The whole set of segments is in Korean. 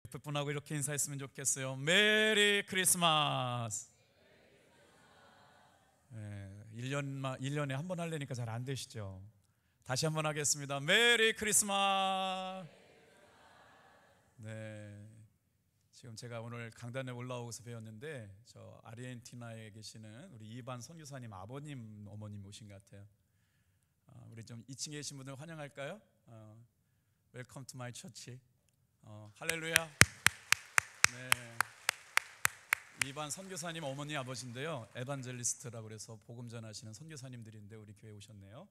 옆에 분하고 이렇게 인사했으면 좋겠어요. 메리 크리스마스. 1년에 한 번 하려니까 잘 안 되시죠? 다시 한번 하겠습니다. 메리 크리스마스. 네, 지금 제가 오늘 강단에 올라오고서 배웠는데 저 아르헨티나에 계시는 우리 이반 선교사님 아버님 어머님 오신 것 같아요. 우리 좀 2층에 계신 분들 환영할까요? 웰컴 투 마이 처치. 할렐루야. 네, 이반 선교사님 어머니 아버지인데요, 에반젤리스트라고 그래서 복음 전하시는 선교사님들인데 우리 교회에 오셨네요.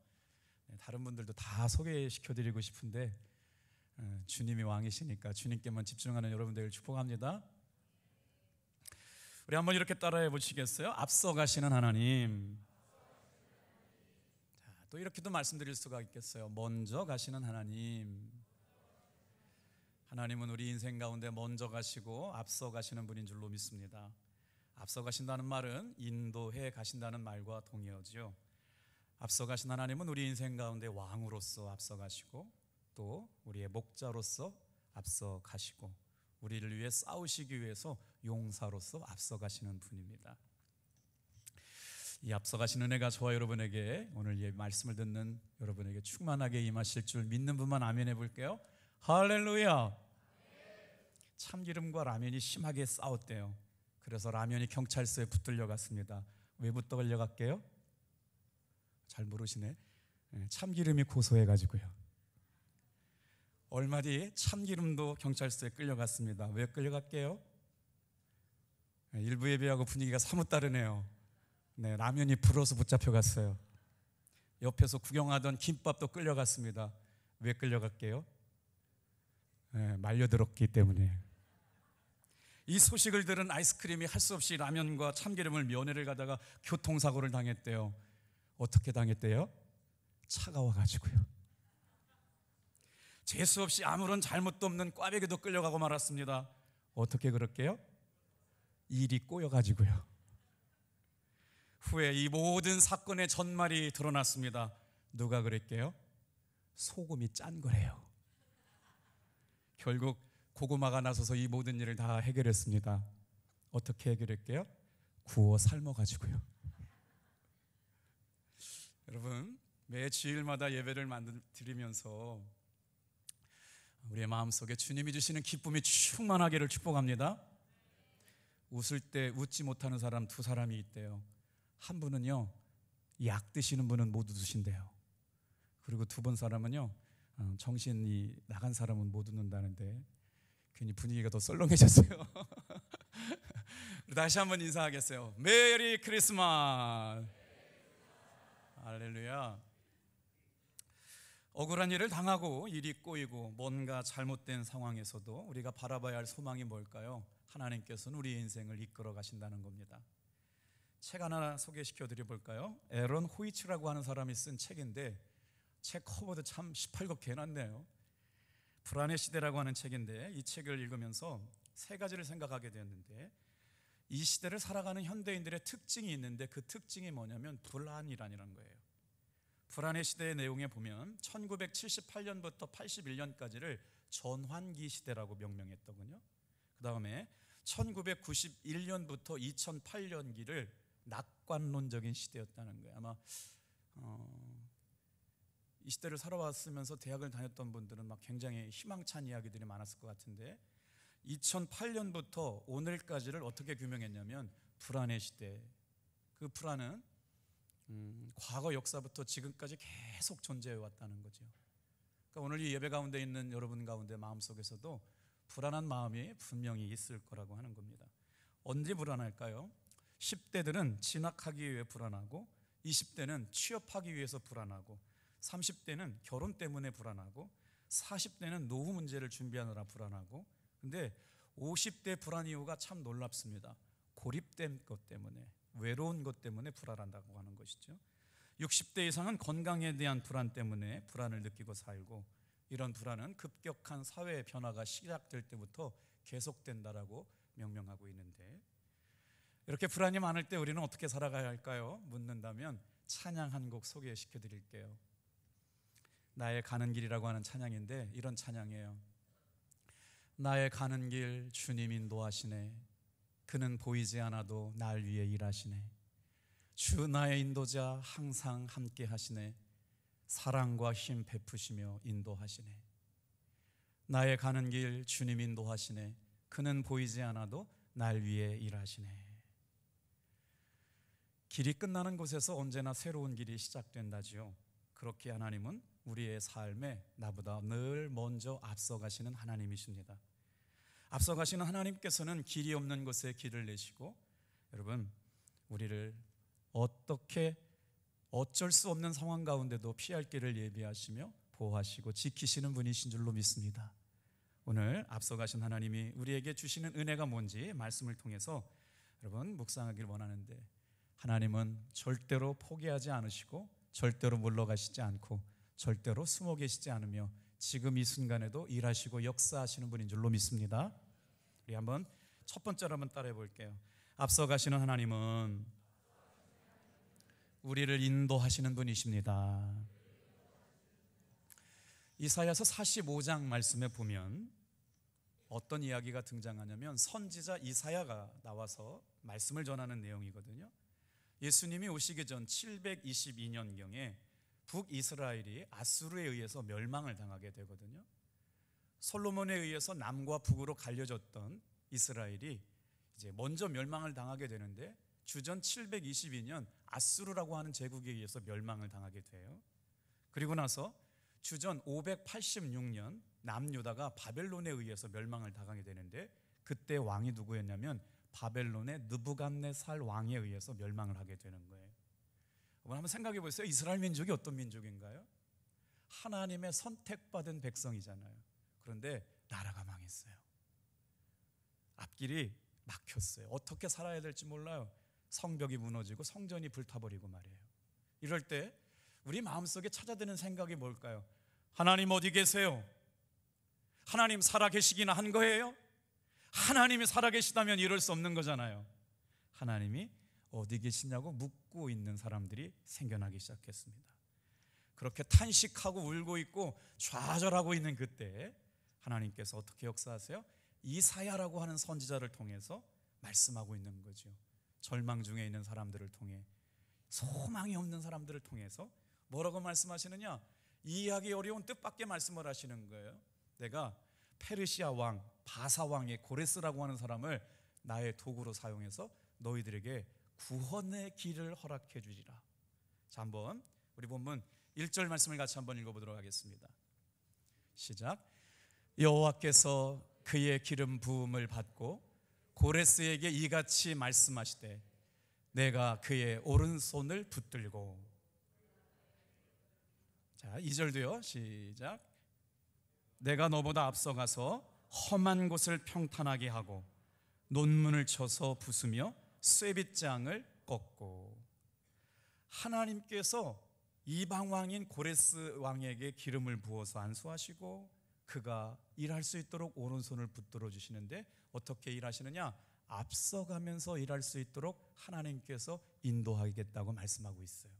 네, 다른 분들도 다 소개시켜드리고 싶은데 주님이 왕이시니까 주님께만 집중하는 여러분들 축복합니다. 우리 한번 이렇게 따라해 보시겠어요? 앞서가시는 하나님. 자, 또 이렇게도 말씀드릴 수가 있겠어요. 먼저 가시는 하나님. 하나님은 우리 인생 가운데 먼저 가시고 앞서 가시는 분인 줄로 믿습니다. 앞서 가신다는 말은 인도해 가신다는 말과 동의어죠. 앞서 가신 하나님은 우리 인생 가운데 왕으로서 앞서 가시고 또 우리의 목자로서 앞서 가시고 우리를 위해 싸우시기 위해서 용사로서 앞서 가시는 분입니다. 이 앞서 가시는 은혜가 저와 여러분에게 오늘 이 말씀을 듣는 여러분에게 충만하게 임하실 줄 믿는 분만 아멘 해볼게요. 할렐루야. 참기름과 라면이 심하게 싸웠대요. 그래서 라면이 경찰서에 붙들려 갔습니다. 왜 붙들려 갔게요? 잘 모르시네. 참기름이 고소해가지고요. 얼마 뒤에 참기름도 경찰서에 끌려갔습니다. 왜 끌려갔게요? 일부 예배하고 분위기가 사뭇 다르네요. 네, 라면이 불어서 붙잡혀갔어요. 옆에서 구경하던 김밥도 끌려갔습니다. 왜 끌려갔게요? 말려들었기 때문에. 이 소식을 들은 아이스크림이 할 수 없이 라면과 참기름을 면회를 가다가 교통사고를 당했대요. 어떻게 당했대요? 차가워가지고요. 재수 없이 아무런 잘못도 없는 꽈배기도 끌려가고 말았습니다. 어떻게 그럴게요? 일이 꼬여가지고요. 후에 이 모든 사건의 전말이 드러났습니다. 누가 그랬게요? 소금이 짠 거래요. 결국 고구마가 나서서 이 모든 일을 다 해결했습니다. 어떻게 해결할게요? 구워 삶아가지고요. 여러분, 매 주일마다 예배를 드리면서 우리의 마음속에 주님이 주시는 기쁨이 충만하기를 축복합니다. 웃을 때 웃지 못하는 사람 두 사람이 있대요. 한 분은요, 약 드시는 분은 못 웃으신대요. 그리고 두 번 사람은요, 정신이 나간 사람은 못 웃는다는데 괜히 분위기가 더 썰렁해졌어요. 다시 한번 인사하겠어요. 메리 크리스마스. 할렐루야. 억울한 일을 당하고 일이 꼬이고 뭔가 잘못된 상황에서도 우리가 바라봐야 할 소망이 뭘까요? 하나님께서는 우리 인생을 이끌어 가신다는 겁니다. 책 하나 소개시켜 드려 볼까요? 에런 호이츠라고 하는 사람이 쓴 책인데 책 커버도 참 시팔겋게 해놨네요. 불안의 시대라고 하는 책인데 이 책을 읽으면서 세 가지를 생각하게 되었는데, 이 시대를 살아가는 현대인들의 특징이 있는데 그 특징이 뭐냐면 불안이라는 거예요. 불안의 시대의 내용에 보면 1978년부터 81년까지를 전환기 시대라고 명명했더군요. 그 다음에 1991년부터 2008년기를 낙관론적인 시대였다는 거예요. 아마 이 시대를 살아왔으면서 대학을 다녔던 분들은 막 굉장히 희망찬 이야기들이 많았을 것 같은데, 2008년부터 오늘까지를 어떻게 규명했냐면 불안의 시대. 그 불안은 과거 역사부터 지금까지 계속 존재해 왔다는 거죠. 그러니까 오늘 이 예배 가운데 있는 여러분 가운데 마음속에서도 불안한 마음이 분명히 있을 거라고 하는 겁니다. 언제 불안할까요? 10대들은 진학하기 위해 불안하고, 20대는 취업하기 위해서 불안하고, 30대는 결혼 때문에 불안하고, 40대는 노후 문제를 준비하느라 불안하고, 근데 50대 불안 이유가 참 놀랍습니다. 고립된 것 때문에, 외로운 것 때문에 불안한다고 하는 것이죠. 60대 이상은 건강에 대한 불안 때문에 불안을 느끼고 살고, 이런 불안은 급격한 사회 변화가 시작될 때부터 계속된다라고 명명하고 있는데, 이렇게 불안이 많을 때 우리는 어떻게 살아가야 할까요? 묻는다면 찬양 한 곡 소개시켜 드릴게요. 나의 가는 길이라고 하는 찬양인데 이런 찬양이에요. 나의 가는 길 주님 인도하시네. 그는 보이지 않아도 날 위해 일하시네. 주 나의 인도자 항상 함께 하시네. 사랑과 힘 베푸시며 인도하시네. 나의 가는 길 주님 인도하시네. 그는 보이지 않아도 날 위해 일하시네. 길이 끝나는 곳에서 언제나 새로운 길이 시작된다지요. 그렇게 하나님은 우리의 삶에 나보다 늘 먼저 앞서가시는 하나님이십니다. 앞서가시는 하나님께서는 길이 없는 곳에 길을 내시고, 여러분, 우리를 어떻게 어쩔 수 없는 상황 가운데도 피할 길을 예비하시며 보호하시고 지키시는 분이신 줄로 믿습니다. 오늘 앞서가신 하나님이 우리에게 주시는 은혜가 뭔지 말씀을 통해서 여러분 묵상하길 원하는데, 하나님은 절대로 포기하지 않으시고 절대로 물러가시지 않고 절대로 숨어 계시지 않으며 지금 이 순간에도 일하시고 역사하시는 분인 줄로 믿습니다. 우리 한번 첫 번째로 한번 따라해 볼게요. 앞서가시는 하나님은 우리를 인도하시는 분이십니다. 이사야서 45장 말씀에 보면 어떤 이야기가 등장하냐면 선지자 이사야가 나와서 말씀을 전하는 내용이거든요. 예수님이 오시기 전 722년경에 북이스라엘이 아수르에 의해서 멸망을 당하게 되거든요. 솔로몬에 의해서 남과 북으로 갈려졌던 이스라엘이 이제 먼저 멸망을 당하게 되는데, 주전 722년 아수르라고 하는 제국에 의해서 멸망을 당하게 돼요. 그리고 나서 주전 586년 남유다가 바벨론에 의해서 멸망을 당하게 되는데, 그때 왕이 누구였냐면 바벨론의 느부갓네살 왕에 의해서 멸망을 하게 되는 거예요. 한번 생각해 보세요. 이스라엘 민족이 어떤 민족인가요? 하나님의 선택받은 백성이잖아요. 그런데 나라가 망했어요. 앞길이 막혔어요. 어떻게 살아야 될지 몰라요. 성벽이 무너지고 성전이 불타버리고 말이에요. 이럴 때 우리 마음속에 찾아드는 생각이 뭘까요? 하나님 어디 계세요? 하나님 살아계시기나 한 거예요? 하나님이 살아계시다면 이럴 수 없는 거잖아요. 하나님이 어디 계시냐고 묻고 있는 사람들이 생겨나기 시작했습니다. 그렇게 탄식하고 울고 있고 좌절하고 있는 그때 하나님께서 어떻게 역사하세요? 이사야라고 하는 선지자를 통해서 말씀하고 있는 거죠. 절망 중에 있는 사람들을 통해, 소망이 없는 사람들을 통해서 뭐라고 말씀하시느냐? 이해하기 어려운 뜻밖의 말씀을 하시는 거예요. 내가 페르시아 왕 바사 왕의 고레스라고 하는 사람을 나의 도구로 사용해서 너희들에게 구원의 길을 허락해 주리라. 자, 한번 우리 본문 1절 말씀을 같이 한번 읽어보도록 하겠습니다. 시작. 여호와께서 그의 기름 부음을 받고 고레스에게 이같이 말씀하시되 내가 그의 오른손을 붙들고. 자, 2절도요. 시작. 내가 너보다 앞서가서 험한 곳을 평탄하게 하고 논문을 쳐서 부수며 쇠빗장을 꺾고. 하나님께서 이방 왕인 고레스 왕에게 기름을 부어서 안수하시고 그가 일할 수 있도록 오른손을 붙들어 주시는데, 어떻게 일하시느냐? 앞서가면서 일할 수 있도록 하나님께서 인도하겠다고 말씀하고 있어요.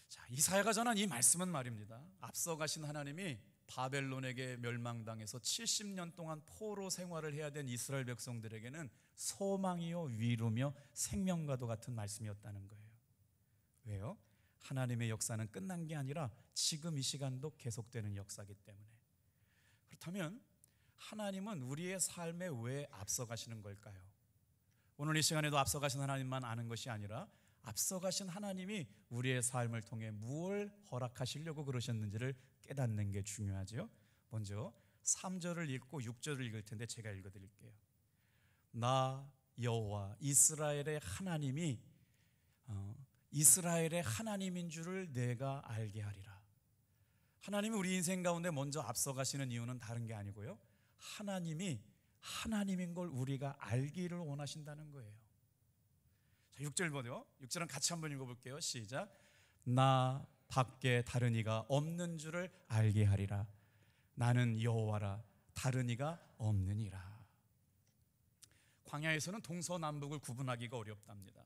자, 이사야가 전한 이 말씀은 말입니다, 앞서가신 하나님이 바벨론에게 멸망당해서 70년 동안 포로 생활을 해야 된 이스라엘 백성들에게는 소망이요 위로며 생명과도 같은 말씀이었다는 거예요. 왜요? 하나님의 역사는 끝난 게 아니라 지금 이 시간도 계속되는 역사이기 때문에. 그렇다면 하나님은 우리의 삶에 왜 앞서가시는 걸까요? 오늘 이 시간에도 앞서가신 하나님만 아는 것이 아니라 앞서가신 하나님이 우리의 삶을 통해 무엇을 허락하시려고 그러셨는지를 깨닫는 게 중요하죠. 먼저 3절을 읽고 6절을 읽을 텐데 제가 읽어드릴게요. 나 여호와 이스라엘의 하나님이 이스라엘의 하나님인 줄을 내가 알게 하리라. 하나님이 우리 인생 가운데 먼저 앞서가시는 이유는 다른 게 아니고요, 하나님이 하나님인 걸 우리가 알기를 원하신다는 거예요. 자, 6절 보세요. 6절은 같이 한번 읽어볼게요. 시작. 나 밖에 다른 이가 없는 줄을 알게 하리라. 나는 여호와라. 다른 이가 없느니라. 광야에서는 동서남북을 구분하기가 어렵답니다.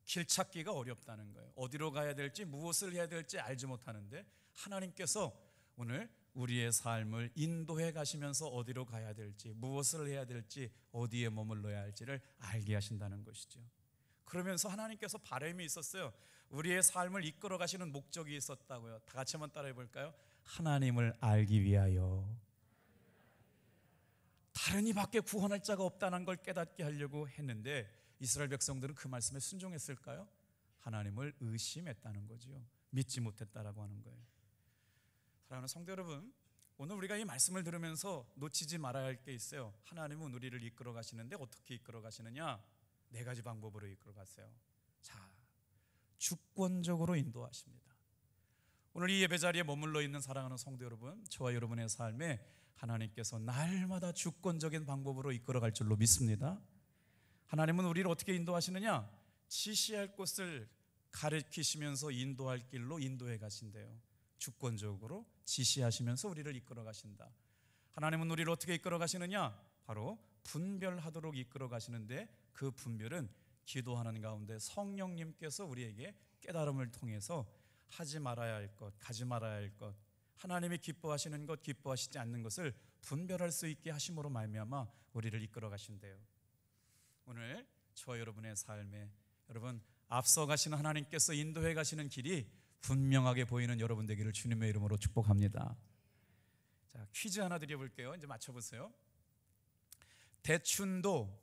길 찾기가 어렵다는 거예요. 어디로 가야 될지 무엇을 해야 될지 알지 못하는데 하나님께서 오늘 우리의 삶을 인도해 가시면서 어디로 가야 될지, 무엇을 해야 될지, 어디에 머물러야 할지를 알게 하신다는 것이죠. 그러면서 하나님께서 바람이 있었어요. 우리의 삶을 이끌어 가시는 목적이 있었다고요. 다 같이 한번 따라해 볼까요? 하나님을 알기 위하여. 다른 이밖에 구원할 자가 없다는 걸 깨닫게 하려고 했는데 이스라엘 백성들은 그 말씀에 순종했을까요? 하나님을 의심했다는 거죠. 믿지 못했다라고 하는 거예요. 사랑하는 성도 여러분, 오늘 우리가 이 말씀을 들으면서 놓치지 말아야 할 게 있어요. 하나님은 우리를 이끌어 가시는데 어떻게 이끌어 가시느냐? 네 가지 방법으로 이끌어 가세요. 자, 주권적으로 인도하십니다. 오늘 이 예배 자리에 머물러 있는 사랑하는 성도 여러분, 저와 여러분의 삶에 하나님께서 날마다 주권적인 방법으로 이끌어 갈 줄로 믿습니다. 하나님은 우리를 어떻게 인도하시느냐? 지시할 곳을 가르치시면서 인도할 길로 인도해 가신대요. 주권적으로 지시하시면서 우리를 이끌어 가신다. 하나님은 우리를 어떻게 이끌어 가시느냐? 바로 분별하도록 이끌어 가시는데 그 분별은 기도하는 가운데 성령님께서 우리에게 깨달음을 통해서 하지 말아야 할 것, 가지 말아야 할 것, 하나님이 기뻐하시는 것, 기뻐하시지 않는 것을 분별할 수 있게 하심으로 말미암아 우리를 이끌어 가신대요. 오늘 저와 여러분의 삶에 여러분 앞서 가시는 하나님께서 인도해 가시는 길이 분명하게 보이는 여러분 되기를 주님의 이름으로 축복합니다. 자, 퀴즈 하나 드려볼게요. 이제 맞춰보세요. 대춘도,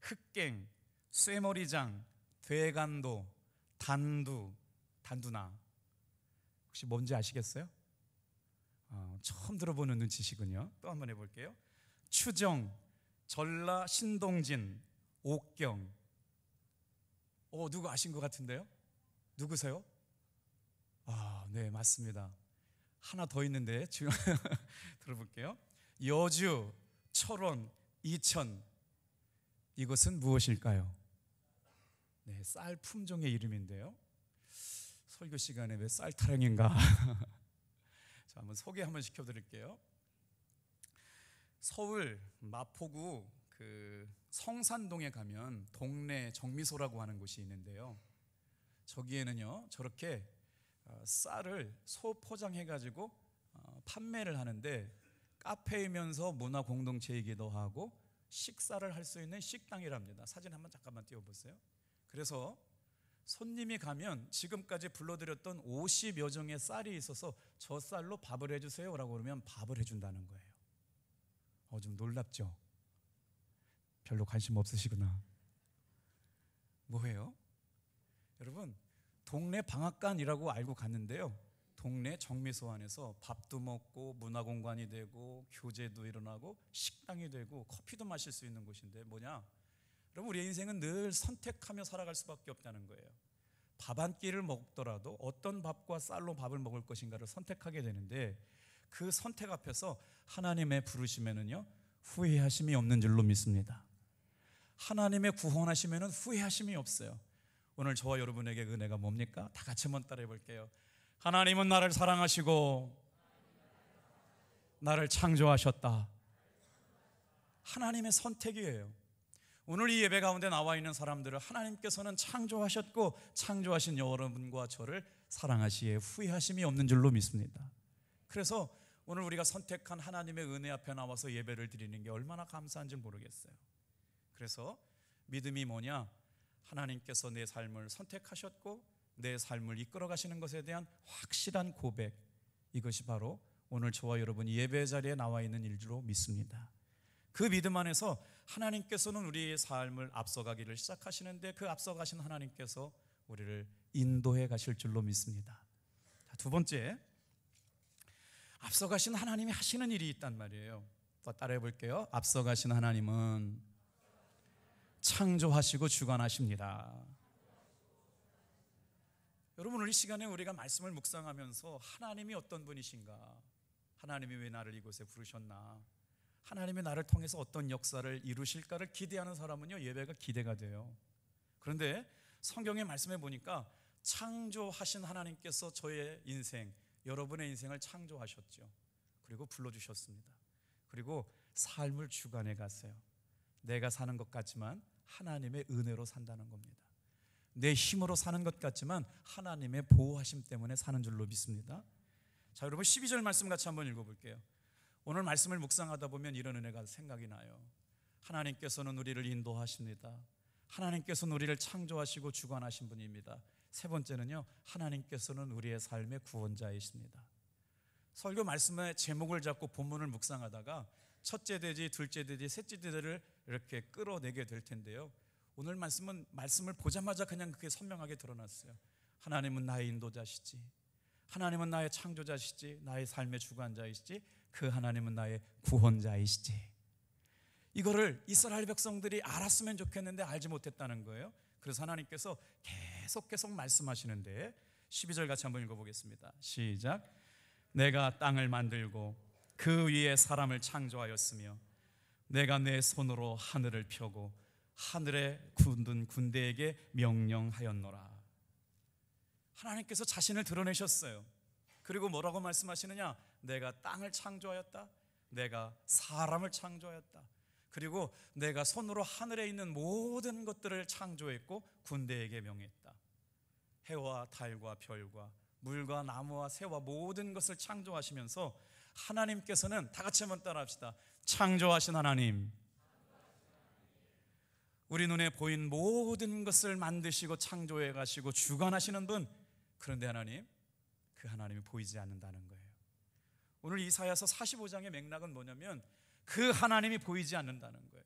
흑갱, 쇠머리장, 되간도, 단두나 혹시 뭔지 아시겠어요? 처음 들어보는 눈치시군요. 또 한번 해볼게요. 추정, 전라, 신동진, 옥경. 누구 아신 것 같은데요? 누구세요? 네, 맞습니다. 하나 더 있는데 지금 들어볼게요. 여주, 철원, 이천. 이것은 무엇일까요? 네, 쌀 품종의 이름인데요. 설교 시간에 왜 쌀 타령인가? 자, 한번 소개 한번 시켜드릴게요. 서울 마포구 그 성산동에 가면 동네 정미소라고 하는 곳이 있는데요. 저기에는요 저렇게 쌀을 소포장해가지고 판매를 하는데 카페이면서 문화 공동체이기도 하고 식사를 할 수 있는 식당이랍니다. 사진 한번 잠깐만 띄워보세요. 그래서 손님이 가면 지금까지 불러드렸던 50여 종의 쌀이 있어서 저 쌀로 밥을 해주세요 라고 그러면 밥을 해준다는 거예요. 좀 놀랍죠? 별로 관심 없으시구나. 뭐예요? 여러분, 동네 방앗간이라고 알고 갔는데요, 동네 정미소 안에서 밥도 먹고 문화공간이 되고 교제도 일어나고 식당이 되고 커피도 마실 수 있는 곳인데 뭐냐? 여러분, 우리의 인생은 늘 선택하며 살아갈 수밖에 없다는 거예요. 밥 한 끼를 먹더라도 어떤 밥과 쌀로 밥을 먹을 것인가를 선택하게 되는데 그 선택 앞에서 하나님의 부르심에는요 후회하심이 없는 줄로 믿습니다. 하나님의 구원하시면은 후회하심이 없어요. 오늘 저와 여러분에게 은혜가 뭡니까? 다 같이 한번 따라해 볼게요. 하나님은 나를 사랑하시고 나를 창조하셨다. 하나님의 선택이에요. 오늘 이 예배 가운데 나와 있는 사람들을 하나님께서는 창조하셨고 창조하신 여러분과 저를 사랑하시기에 후회하심이 없는 줄로 믿습니다. 그래서 오늘 우리가 선택한 하나님의 은혜 앞에 나와서 예배를 드리는 게 얼마나 감사한지 모르겠어요. 그래서 믿음이 뭐냐? 하나님께서 내 삶을 선택하셨고 내 삶을 이끌어 가시는 것에 대한 확실한 고백, 이것이 바로 오늘 저와 여러분이 예배 자리에 나와 있는 일로 믿습니다. 그 믿음 안에서 하나님께서는 우리의 삶을 앞서가기를 시작하시는데 그 앞서가신 하나님께서 우리를 인도해 가실 줄로 믿습니다. 두 번째, 앞서가신 하나님이 하시는 일이 있단 말이에요. 또 따라해 볼게요. 앞서가신 하나님은 창조하시고 주관하십니다. 여러분, 오늘 이 시간에 우리가 말씀을 묵상하면서 하나님이 어떤 분이신가, 하나님이 왜 나를 이곳에 부르셨나, 하나님이 나를 통해서 어떤 역사를 이루실까를 기대하는 사람은요 예배가 기대가 돼요. 그런데 성경의 말씀에 보니까 창조하신 하나님께서 저의 인생, 여러분의 인생을 창조하셨죠. 그리고 불러주셨습니다. 그리고 삶을 주관해 갔어요. 내가 사는 것 같지만 하나님의 은혜로 산다는 겁니다. 내 힘으로 사는 것 같지만 하나님의 보호하심 때문에 사는 줄로 믿습니다. 자, 여러분 12절 말씀 같이 한번 읽어볼게요. 오늘 말씀을 묵상하다 보면 이런 은혜가 생각이 나요. 하나님께서는 우리를 인도하십니다. 하나님께서는 우리를 창조하시고 주관하신 분입니다. 세 번째는요, 하나님께서는 우리의 삶의 구원자이십니다. 설교 말씀의 제목을 잡고 본문을 묵상하다가 첫째 돼지, 둘째 돼지, 셋째 돼지를 이렇게 끌어내게 될 텐데요, 오늘 말씀을 보자마자 그냥 그게 선명하게 드러났어요. 하나님은 나의 인도자시지, 하나님은 나의 창조자시지, 나의 삶의 주관자이시지, 그 하나님은 나의 구원자이시지. 이거를 이스라엘 백성들이 알았으면 좋겠는데 알지 못했다는 거예요. 그래서 하나님께서 계속 말씀하시는데 12절 같이 한번 읽어보겠습니다. 시작. 내가 땅을 만들고 그 위에 사람을 창조하였으며 내가 내 손으로 하늘을 펴고 하늘에 굳은 군대에게 명령하였노라. 하나님께서 자신을 드러내셨어요. 그리고 뭐라고 말씀하시느냐? 내가 땅을 창조하였다, 내가 사람을 창조하였다, 그리고 내가 손으로 하늘에 있는 모든 것들을 창조했고 군대에게 명했다. 해와 달과 별과 물과 나무와 새와 모든 것을 창조하시면서 하나님께서는, 다 같이 한번 따라합시다. 창조하신 하나님, 우리 눈에 보인 모든 것을 만드시고 창조해 가시고 주관하시는 분. 그런데 하나님, 그 하나님이 보이지 않는다는 거예요. 오늘 이사야서 45장의 맥락은 뭐냐면 그 하나님이 보이지 않는다는 거예요.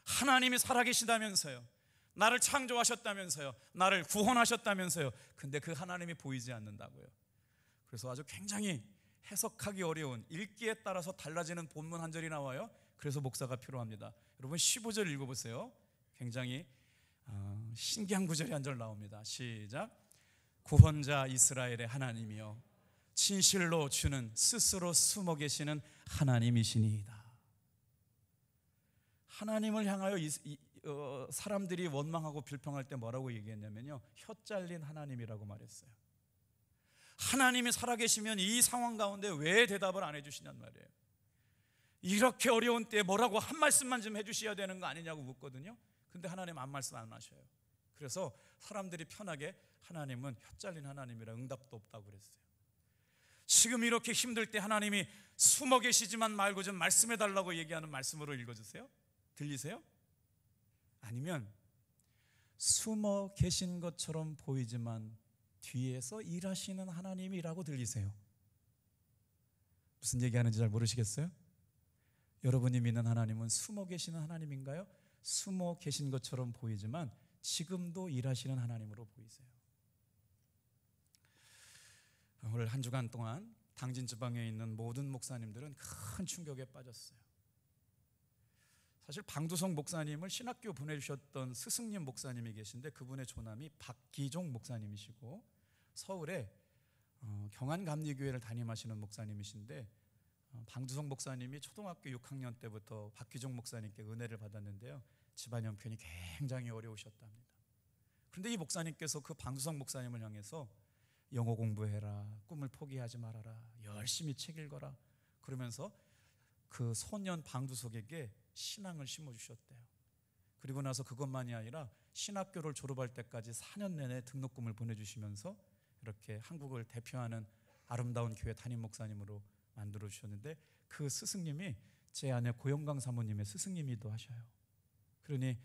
하나님이 살아계시다면서요, 나를 창조하셨다면서요, 나를 구원하셨다면서요, 근데 그 하나님이 보이지 않는다고요. 그래서 아주 굉장히 해석하기 어려운, 읽기에 따라서 달라지는 본문 한 절이 나와요. 그래서 목사가 필요합니다. 여러분 15절 읽어보세요. 굉장히 신기한 구절이 한 절 나옵니다. 시작. 구원자 이스라엘의 하나님이여 진실로 주는 스스로 숨어 계시는 하나님이시니이다. 하나님을 향하여 사람들이 원망하고 불평할 때 뭐라고 얘기했냐면요, 혀 잘린 하나님이라고 말했어요. 하나님이 살아계시면 이 상황 가운데 왜 대답을 안 해주시냔 말이에요. 이렇게 어려운 때에 뭐라고 한 말씀만 좀 해주셔야 되는 거 아니냐고 묻거든요. 근데 하나님 한 말씀 안 하셔요. 그래서 사람들이 편하게 하나님은 혀 잘린 하나님이라 응답도 없다고 그랬어요. 지금 이렇게 힘들 때 하나님이 숨어 계시지만 말고 좀 말씀해 달라고 얘기하는 말씀으로 읽어주세요. 들리세요? 아니면 숨어 계신 것처럼 보이지만 뒤에서 일하시는 하나님이라고 들리세요? 무슨 얘기하는지 잘 모르시겠어요? 여러분이 믿는 하나님은 숨어 계시는 하나님인가요? 숨어 계신 것처럼 보이지만 지금도 일하시는 하나님으로 보이세요. 오늘 한 주간 동안 당진 지방에 있는 모든 목사님들은 큰 충격에 빠졌어요. 사실 방두성 목사님을 신학교 보내주셨던 스승님 목사님이 계신데 그분의 조남이 박기종 목사님이시고 서울에 경안감리교회를 담임하시는 목사님이신데 방두성 목사님이 초등학교 6학년 때부터 박기종 목사님께 은혜를 받았는데요, 집안 형편이 굉장히 어려우셨답니다. 그런데 이 목사님께서 그 방두성 목사님을 향해서 영어 공부해라, 꿈을 포기하지 말아라, 열심히 책 읽어라, 그러면서 그 소년 방두석에게 신앙을 심어주셨대요. 그리고 나서 그것만이 아니라 신학교를 졸업할 때까지 4년 내내 등록금을 보내주시면서 이렇게 한국을 대표하는 아름다운 교회 담임 목사님으로 만들어주셨는데 그 스승님이 제 아내 고영강 사모님의 스승님이기도 하셔요. 그러니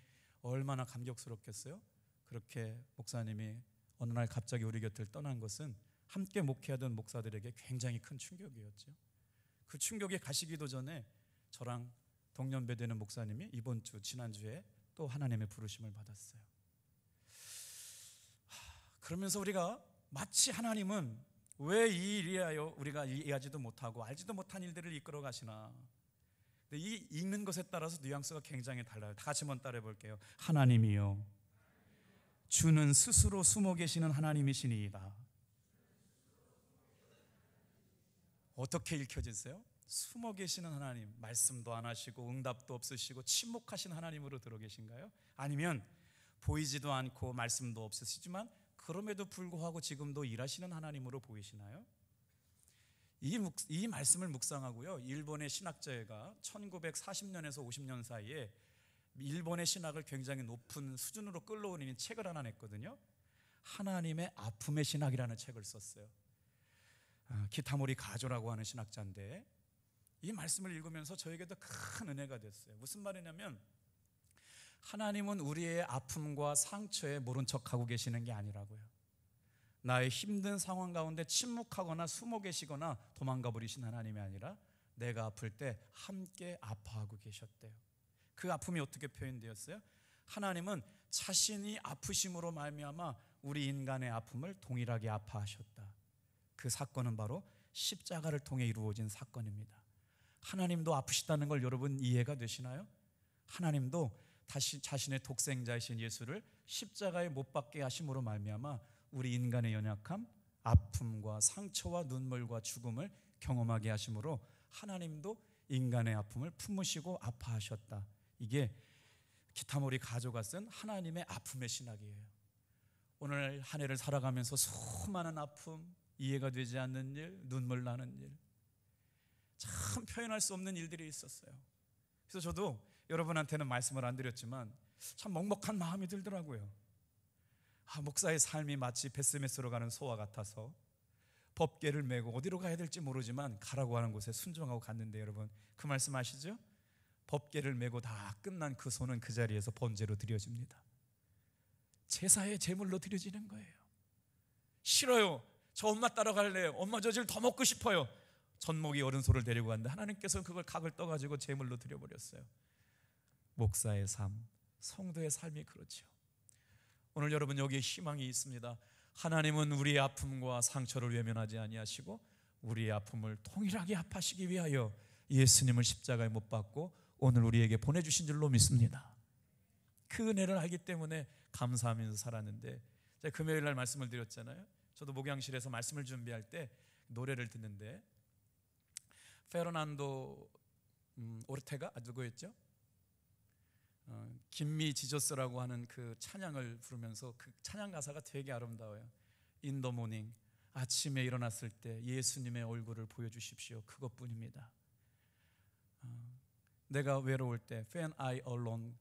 얼마나 감격스럽겠어요? 그렇게 목사님이 어느 날 갑자기 우리 곁을 떠난 것은 함께 목회하던 목사들에게 굉장히 큰 충격이었죠. 그 충격에 가시기도 전에 저랑 동년배 되는 목사님이 이번 주, 지난주에 또 하나님의 부르심을 받았어요. 그러면서 우리가 마치 하나님은 왜 이 일이하여 우리가 이해하지도 못하고 알지도 못한 일들을 이끌어 가시나. 근데 이 읽는 것에 따라서 뉘앙스가 굉장히 달라요. 다 같이 한번 따라해 볼게요. 하나님이요 주는 스스로 숨어 계시는 하나님이시니이다. 어떻게 읽혀지세요? 숨어 계시는 하나님, 말씀도 안 하시고 응답도 없으시고 침묵하신 하나님으로 들어 계신가요? 아니면 보이지도 않고 말씀도 없으시지만 그럼에도 불구하고 지금도 일하시는 하나님으로 보이시나요? 이 말씀을 묵상하고요, 일본의 신학자가 1940년에서 50년 사이에 일본의 신학을 굉장히 높은 수준으로 끌어올리는 책을 하나 냈거든요. 하나님의 아픔의 신학이라는 책을 썼어요. 기타모리 가조라고 하는 신학자인데, 이 말씀을 읽으면서 저에게도 큰 은혜가 됐어요. 무슨 말이냐면, 하나님은 우리의 아픔과 상처에 모른 척하고 계시는 게 아니라고요. 나의 힘든 상황 가운데 침묵하거나 숨어 계시거나 도망가 버리신 하나님이 아니라 내가 아플 때 함께 아파하고 계셨대요. 그 아픔이 어떻게 표현되었어요? 하나님은 자신이 아프심으로 말미암아 우리 인간의 아픔을 동일하게 아파하셨다. 그 사건은 바로 십자가를 통해 이루어진 사건입니다. 하나님도 아프시다는 걸 여러분 이해가 되시나요? 하나님도 다시 자신의 독생자이신 예수를 십자가에 못 박게 하심으로 말미암아 우리 인간의 연약함, 아픔과 상처와 눈물과 죽음을 경험하게 하심으로 하나님도 인간의 아픔을 품으시고 아파하셨다. 이게 기타모리 가조가 쓴 하나님의 아픔의 신학이에요. 오늘 한 해를 살아가면서 수많은 아픔, 이해가 되지 않는 일, 눈물 나는 일, 참 표현할 수 없는 일들이 있었어요. 그래서 저도 여러분한테는 말씀을 안 드렸지만 참 먹먹한 마음이 들더라고요. 목사의 삶이 마치 베스메스로 가는 소와 같아서 법궤를 메고 어디로 가야 될지 모르지만 가라고 하는 곳에 순종하고 갔는데, 여러분 그 말씀 아시죠? 법궤를 메고 다 끝난 그 소는 그 자리에서 번제로 드려집니다. 제사의 제물로 드려지는 거예요. 싫어요, 저 엄마 따라갈래요, 엄마 저 질 더 먹고 싶어요. 젖먹이 어른 소를 데리고 갔는데 하나님께서는 그걸 각을 떠가지고 제물로 드려버렸어요. 목사의 삶, 성도의 삶이 그렇죠. 오늘 여러분 여기에 희망이 있습니다. 하나님은 우리의 아픔과 상처를 외면하지 아니하시고 우리의 아픔을 동일하게 아파하시기 위하여 예수님을 십자가에 못 박고 오늘 우리에게 보내주신 줄로 믿습니다. 그 은혜를 알기 때문에 감사하면서 살았는데, 제가 금요일 날 말씀을 드렸잖아요. 저도 목양실에서 말씀을 준비할 때 노래를 듣는데 페르난도 오르테가 누구였죠? 김미 지저스라고 하는 그 찬양을 부르면서 그 찬양 가사가 되게 아름다워요. In the morning, 아침에 일어났을 때 예수님의 얼굴을 보여주십시오. 그것뿐입니다. 내가 외로울 때, when I alone,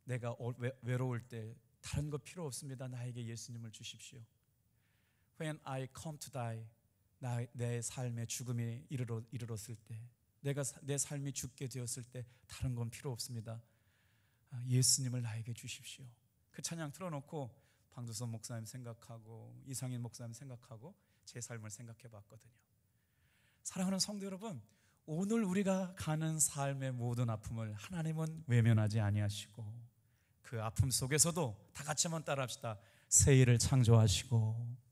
내가 외로울 때 다른 거 필요 없습니다. 나에게 예수님을 주십시오. When I come to die, 내 삶의 죽음이 이르렀을 때, 내 삶이 죽게 되었을 때 다른 건 필요 없습니다. 예수님을 나에게 주십시오. 그 찬양 틀어놓고 방두선 목사님 생각하고 이상인 목사님 생각하고 제 삶을 생각해 봤거든요. 사랑하는 성도 여러분, 오늘 우리가 가는 삶의 모든 아픔을 하나님은 외면하지 아니하시고 그 아픔 속에서도 다 같이 한번 따라합시다. 새 일을 창조하시고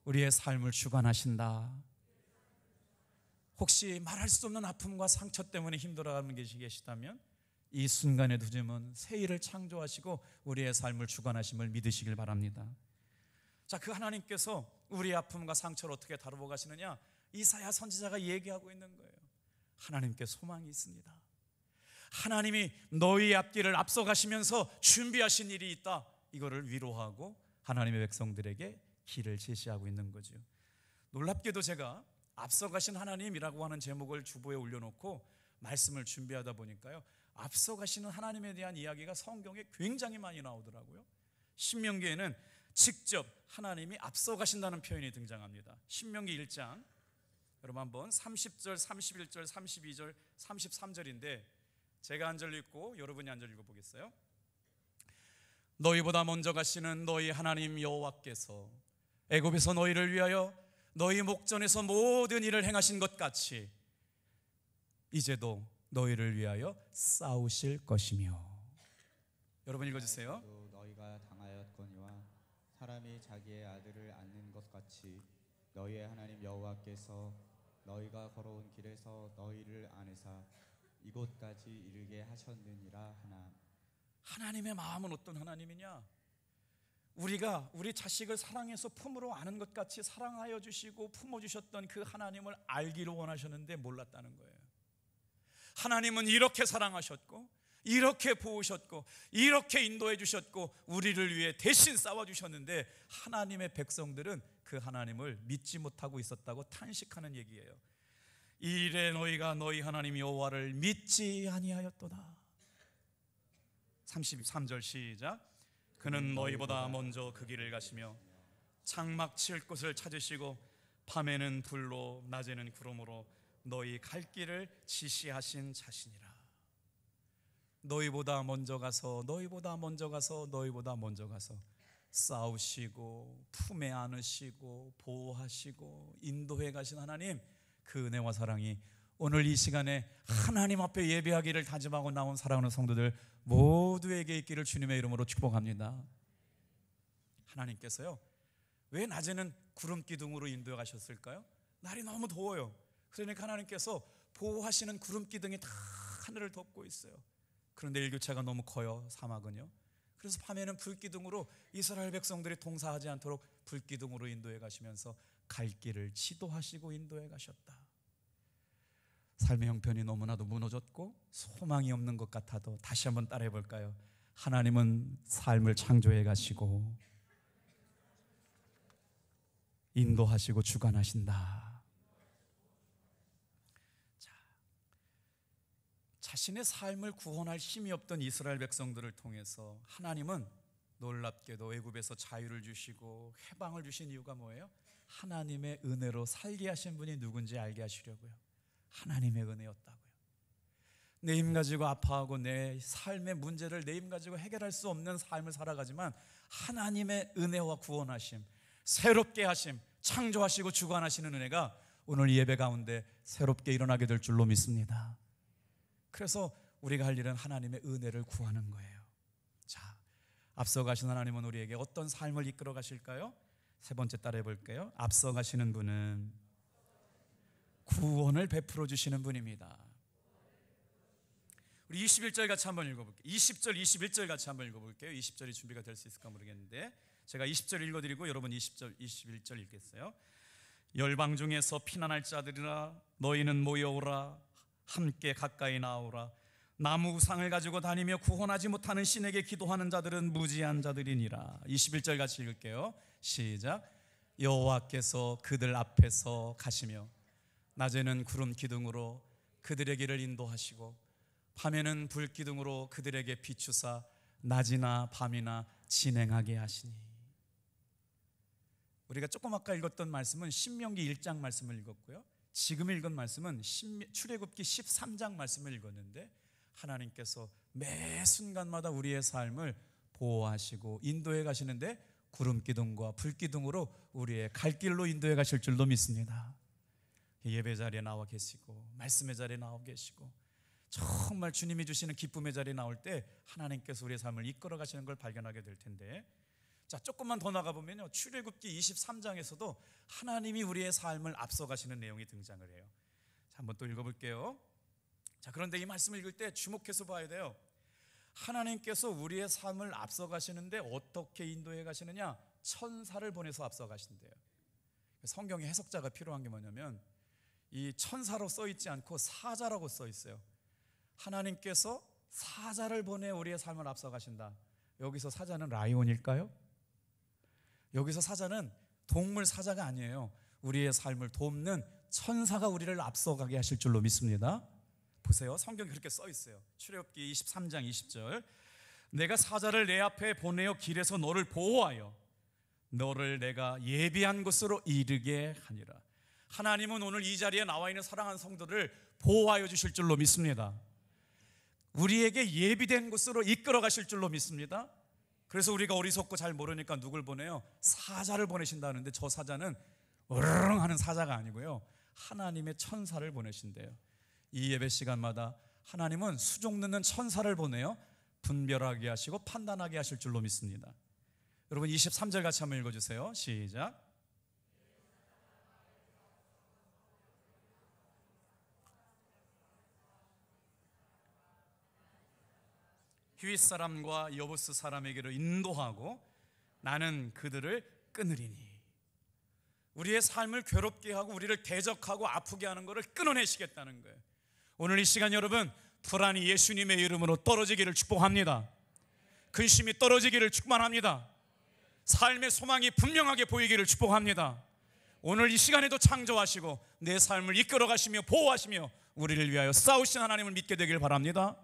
우리의 삶을 주관하신다. 혹시 말할 수 없는 아픔과 상처 때문에 힘들어하는 분이 계시다면 이 순간에도 주님은 새 일을 창조하시고 우리의 삶을 주관하심을 믿으시길 바랍니다. 자, 그 하나님께서 우리의 아픔과 상처를 어떻게 다루어 가시느냐? 이사야 선지자가 얘기하고 있는 거예요. 하나님께 소망이 있습니다. 하나님이 너희 앞길을 앞서 가시면서 준비하신 일이 있다. 이거를 위로하고 하나님의 백성들에게 길을 제시하고 있는 거죠. 놀랍게도 제가 앞서 가신 하나님이라고 하는 제목을 주보에 올려놓고 말씀을 준비하다 보니까요, 앞서 가시는 하나님에 대한 이야기가 성경에 굉장히 많이 나오더라고요. 신명기에는 직접 하나님이 앞서 가신다는 표현이 등장합니다. 신명기 1장 여러분 한번 30절, 31절, 32절, 33절인데 제가 한 절 읽고 여러분이 한 절 읽어보겠어요. 너희보다 먼저 가시는 너희 하나님 여호와께서 애굽에서 너희를 위하여 너희 목전에서 모든 일을 행하신 것 같이 이제도 너희를 위하여 싸우실 것이며. 여러분 읽어주세요. 너희가 당하였거니와 사람이 자기의 아들을 안는 것 같이 너희의 하나님 여호와께서 너희가 걸어온 길에서 너희를 안으사 이곳까지 이르게 하셨느니라 하나. 하나님의 마음은 어떤 하나님이냐? 우리가 우리 자식을 사랑해서 품으로 안은 것 같이 사랑하여 주시고 품어주셨던 그 하나님을 알기를 원하셨는데 몰랐다는 거예요. 하나님은 이렇게 사랑하셨고 이렇게 보호하셨고 이렇게 인도해 주셨고 우리를 위해 대신 싸워주셨는데 하나님의 백성들은 그 하나님을 믿지 못하고 있었다고 탄식하는 얘기예요. 이래 너희가 너희 하나님 여호와를 믿지 아니하였도다. 33절 시작. 그는 너희보다 먼저 그 길을 가시며 장막 칠 곳을 찾으시고 밤에는 불로 낮에는 구름으로 너희 갈 길을 지시하신 자신이라. 너희보다 먼저 가서 너희보다 먼저 가서 너희보다 먼저 가서 싸우시고 품에 안으시고 보호하시고 인도해 가신 하나님, 그 은혜와 사랑이 오늘 이 시간에 하나님 앞에 예배하기를 다짐하고 나온 사랑하는 성도들 모두에게 있기를 주님의 이름으로 축복합니다. 하나님께서요, 왜 낮에는 구름 기둥으로 인도해 가셨을까요? 날이 너무 더워요. 그러니까 하나님께서 보호하시는 구름 기둥이 다 하늘을 덮고 있어요. 그런데 일교차가 너무 커요, 사막은요. 그래서 밤에는 불기둥으로 이스라엘 백성들이 동사하지 않도록 불기둥으로 인도해 가시면서 갈 길을 지도하시고 인도해 가셨다. 삶의 형편이 너무나도 무너졌고 소망이 없는 것 같아도 다시 한번 따라해 볼까요? 하나님은 삶을 창조해 가시고 인도하시고 주관하신다. 자신의 삶을 구원할 힘이 없던 이스라엘 백성들을 통해서 하나님은 놀랍게도 애굽에서 자유를 주시고 해방을 주신 이유가 뭐예요? 하나님의 은혜로 살게 하신 분이 누군지 알게 하시려고요. 하나님의 은혜였다고요. 내 힘 가지고 아파하고 내 삶의 문제를 내 힘 가지고 해결할 수 없는 삶을 살아가지만 하나님의 은혜와 구원하심, 새롭게 하심, 창조하시고 주관하시는 은혜가 오늘 예배 가운데 새롭게 일어나게 될 줄로 믿습니다. 그래서 우리가 할 일은 하나님의 은혜를 구하는 거예요. 자, 앞서 가신 하나님은 우리에게 어떤 삶을 이끌어 가실까요? 세 번째 따라해 볼게요. 앞서 가시는 분은 구원을 베풀어 주시는 분입니다. 우리 21절 같이 한번 읽어볼게요. 20절, 21절 같이 한번 읽어볼게요. 20절이 준비가 될 수 있을까 모르겠는데 제가 20절 읽어드리고 여러분 20절, 21절 읽겠어요. 열방 중에서 피난할 자들이라 너희는 모여오라. 함께 가까이 나오라. 나무 우상을 가지고 다니며 구원하지 못하는 신에게 기도하는 자들은 무지한 자들이니라. 21절 같이 읽을게요. 시작. 여호와께서 그들 앞에서 가시며 낮에는 구름 기둥으로 그들의 길을 인도하시고 밤에는 불 기둥으로 그들에게 비추사 낮이나 밤이나 진행하게 하시니. 우리가 조금 아까 읽었던 말씀은 신명기 1장 말씀을 읽었고요, 지금 읽은 말씀은 출애굽기 13장 말씀을 읽었는데 하나님께서 매 순간마다 우리의 삶을 보호하시고 인도해 가시는데 구름기둥과 불기둥으로 우리의 갈 길로 인도해 가실 줄로 믿습니다. 예배 자리에 나와 계시고 말씀의 자리에 나와 계시고 정말 주님이 주시는 기쁨의 자리에 나올 때 하나님께서 우리의 삶을 이끌어 가시는 걸 발견하게 될 텐데, 자, 조금만 더 나가보면요, 출애굽기 23장에서도 하나님이 우리의 삶을 앞서 가시는 내용이 등장을 해요. 자, 한번 또 읽어볼게요. 자, 그런데 이 말씀을 읽을 때 주목해서 봐야 돼요. 하나님께서 우리의 삶을 앞서 가시는데 어떻게 인도해 가시느냐? 천사를 보내서 앞서 가신대요. 성경에 해석자가 필요한 게 뭐냐면 이 천사로 써 있지 않고 사자라고 써 있어요. 하나님께서 사자를 보내 우리의 삶을 앞서 가신다. 여기서 사자는 라이온일까요? 여기서 사자는 동물 사자가 아니에요. 우리의 삶을 돕는 천사가 우리를 앞서가게 하실 줄로 믿습니다. 보세요, 성경에 그렇게 써 있어요. 출애굽기 23장 20절. 내가 사자를 내 앞에 보내어 길에서 너를 보호하여 너를 내가 예비한 곳으로 이르게 하니라. 하나님은 오늘 이 자리에 나와 있는 사랑하는 성도를 보호하여 주실 줄로 믿습니다. 우리에게 예비된 곳으로 이끌어 가실 줄로 믿습니다. 그래서 우리가 어리석고 잘 모르니까 누굴 보내요? 사자를 보내신다는데 저 사자는 으르릉 하는 사자가 아니고요, 하나님의 천사를 보내신대요. 이 예배 시간마다 하나님은 수종 넣는 천사를 보내요 분별하게 하시고 판단하게 하실 줄로 믿습니다. 여러분 23절 같이 한번 읽어주세요. 시작. 휘윗 사람과 여부스 사람에게로 인도하고 나는 그들을 끊으리니. 우리의 삶을 괴롭게 하고 우리를 대적하고 아프게 하는 것을 끊어내시겠다는 거예요. 오늘 이 시간 여러분, 불안이 예수님의 이름으로 떨어지기를 축복합니다. 근심이 떨어지기를 축복합니다. 삶의 소망이 분명하게 보이기를 축복합니다. 오늘 이 시간에도 창조하시고 내 삶을 이끌어 가시며 보호하시며 우리를 위하여 싸우신 하나님을 믿게 되길 바랍니다.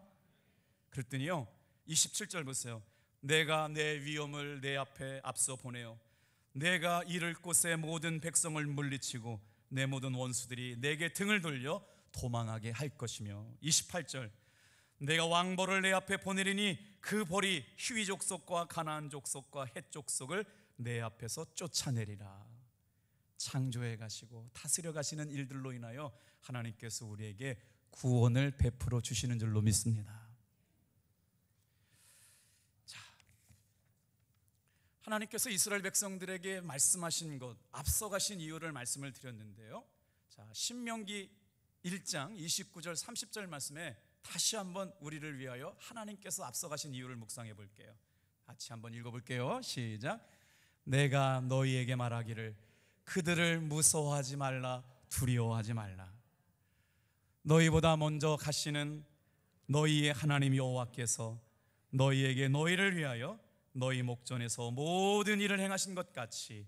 그랬더니요 27절 보세요. 내가 내 위엄을 내 앞에 앞서 보내어 내가 이를 곳에 모든 백성을 물리치고 내 모든 원수들이 내게 등을 돌려 도망하게 할 것이며 28절 내가 왕벌을 내 앞에 보내리니 그 벌이 휴위 족속과 가나안 족속과 헷 족속을 내 앞에서 쫓아내리라. 창조해 가시고 다스려 가시는 일들로 인하여 하나님께서 우리에게 구원을 베풀어 주시는 줄로 믿습니다. 자, 하나님께서 이스라엘 백성들에게 말씀하신 것, 앞서가신 이유를 말씀을 드렸는데요. 자, 신명기 1장 29절 30절 말씀에 다시 한번 우리를 위하여 하나님께서 앞서가신 이유를 묵상해 볼게요. 같이 한번 읽어볼게요. 시작. 내가 너희에게 말하기를 그들을 무서워하지 말라, 두려워하지 말라. 너희보다 먼저 가시는 너희의 하나님 여호와께서 너희에게 너희를 위하여 너희 목전에서 모든 일을 행하신 것 같이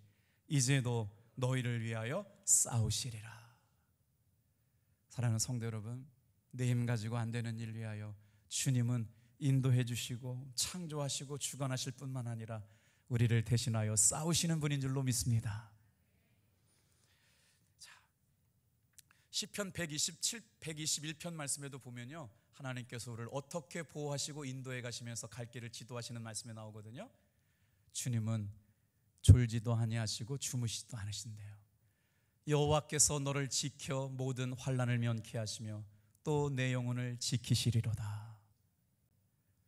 이제도 너희를 위하여 싸우시리라. 사랑하는 성도 여러분, 내 힘 가지고 안 되는 일 위하여 주님은 인도해 주시고 창조하시고 주관하실 뿐만 아니라 우리를 대신하여 싸우시는 분인 줄로 믿습니다. 자, 시편 121편 말씀에도 보면요, 하나님께서 우리를 어떻게 보호하시고 인도해 가시면서 갈 길을 지도하시는 말씀이 나오거든요. 주님은 졸지도 아니하시고 주무시지도 않으신대요. 여호와께서 너를 지켜 모든 환난을 면케 하시며 또 내 영혼을 지키시리로다.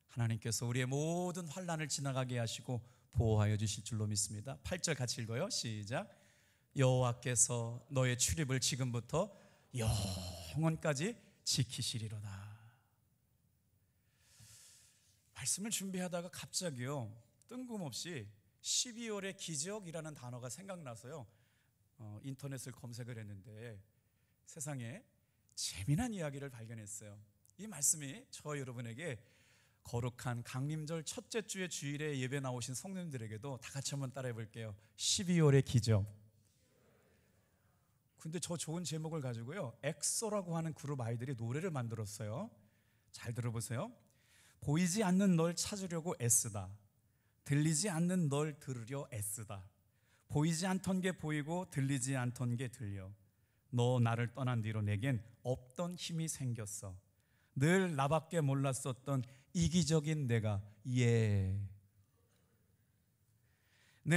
하나님께서 우리의 모든 환난을 지나가게 하시고 보호하여 주실 줄로 믿습니다. 8절 같이 읽어요. 시작. 여호와께서 너의 출입을 지금부터 영원까지 지키시리로다. 말씀을 준비하다가 갑자기요, 뜬금없이 12월의 기적이라는 단어가 생각나서요, 인터넷을 검색을 했는데 세상에 재미난 이야기를 발견했어요. 이 말씀이 저 여러분에게 거룩한 강림절 첫째 주의 주일에 예배 나오신 성도님들에게도 다 같이 한번 따라해 볼게요. 12월의 기적. 근데 저 좋은 제목을 가지고요, 엑소라고 하는 그룹 아이들이 노래를 만들었어요. 잘 들어보세요. 보이지 않는 널 찾으려고 애쓰다, 들리지 않는 널 들으려 애쓰다, 보이지 않던 게 보이고 들리지 않던 게 들려, 너 나를 떠난 뒤로 내겐 없던 힘이 생겼어, 늘 나밖에 몰랐었던 이기적인 내가 내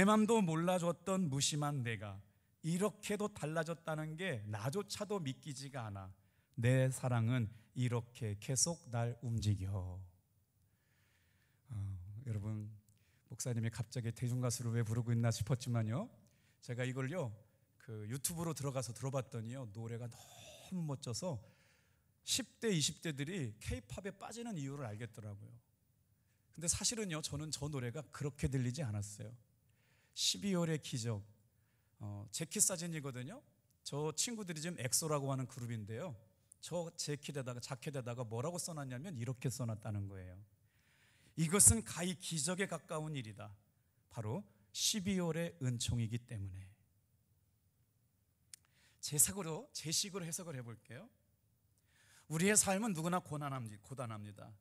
맘도 몰라줬던 무심한 내가 이렇게도 달라졌다는 게 나조차도 믿기지가 않아. 내 사랑은 이렇게 계속 날 움직여. 여러분, 목사님이 갑자기 대중가수를 왜 부르고 있나 싶었지만요, 제가 이걸요 유튜브로 들어가서 들어봤더니요, 노래가 너무 멋져서 10대 20대들이 K-팝에 빠지는 이유를 알겠더라고요. 근데 사실은요, 저는 저 노래가 그렇게 들리지 않았어요. 12월의 기적, 재킷 사진이거든요. 저 친구들이 지금 엑소라고 하는 그룹인데요, 저 자켓에다가 뭐라고 써놨냐면 이렇게 써놨다는 거예요. 이것은 가히 기적에 가까운 일이다. 바로 12월의 은총이기 때문에. 제 식으로 해석을 해볼게요. 우리의 삶은 누구나 고단합니다.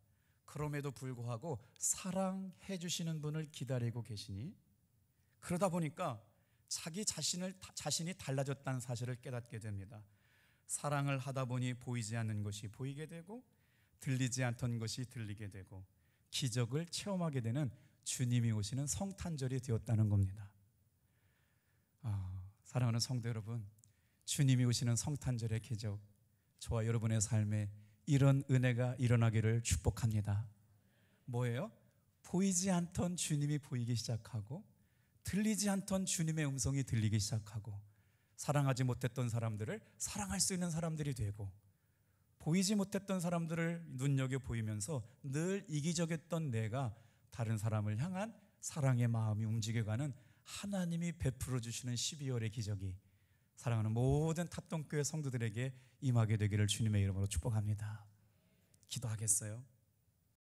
그럼에도 불구하고 사랑해 주시는 분을 기다리고 계시니, 그러다 보니까 자기 자신이 달라졌다는 사실을 깨닫게 됩니다. 사랑을 하다 보니 보이지 않는 것이 보이게 되고 들리지 않던 것이 들리게 되고 기적을 체험하게 되는 주님이 오시는 성탄절이 되었다는 겁니다. 사랑하는 성도 여러분, 주님이 오시는 성탄절의 기적, 저와 여러분의 삶에 이런 은혜가 일어나기를 축복합니다. 뭐예요? 보이지 않던 주님이 보이기 시작하고 들리지 않던 주님의 음성이 들리기 시작하고 사랑하지 못했던 사람들을 사랑할 수 있는 사람들이 되고 보이지 못했던 사람들을 눈여겨 보이면서 늘 이기적이었던 내가 다른 사람을 향한 사랑의 마음이 움직여가는 하나님이 베풀어 주시는 12월의 기적이 사랑하는 모든 탑동교회 성도들에게 임하게 되기를 주님의 이름으로 축복합니다. 기도하겠어요?